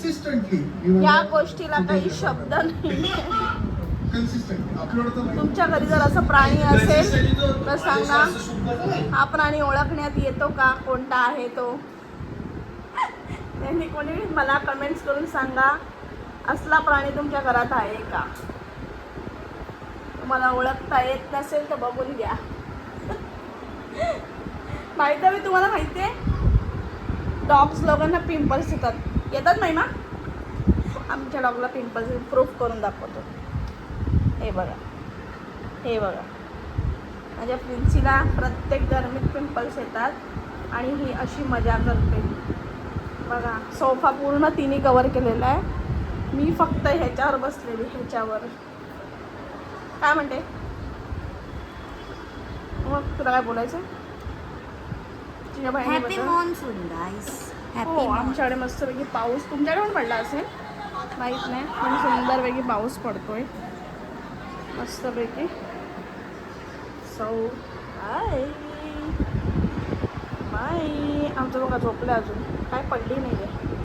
या गोष्टीला काही शब्द नाही. तुमच्या घरी जर असं प्राणी असेल तर सांगा, हा प्राणी ओळखण्यात येतो का, कोणता आहे तो. त्यांनी कोणी मला कमेंट्स करून सांगा, असला प्राणी तुमच्या घरात आहे का. तुम्हाला ओळखता येत नसेल तर बघून घ्या. माहिती आहे, तुम्हाला माहिती आहे डॉग्स लोकांना पिंपल्स येतात महिमा. आमच्या डॉगला पिंपल्स प्रूफ करून दाखवतो. हे बघा, हे बघा, माझ्या प्रिन्सीला प्रत्येक गरमीत पिंपल्स येतात आणि ही अशी मजा करते. बघा, सोफा पूर्ण तिने कवर केलेला आहे, मी फक्त ह्याच्यावर बसलेली. ह्याच्यावर काय म्हणते मग, तुला काय बोलायचं. तुझ्या हॅपी मॉन्सून गाईस. हो, आमच्याकडे मस्तपैकी पाऊस, तुमच्याकडे पण पडला असेल माहीत नाही, पण सुंदरपैकी पाऊस पडतोय मस्तपैकी. So hi bye. आमचं बघा झोपलं, अजून काय पडली नाही आहे.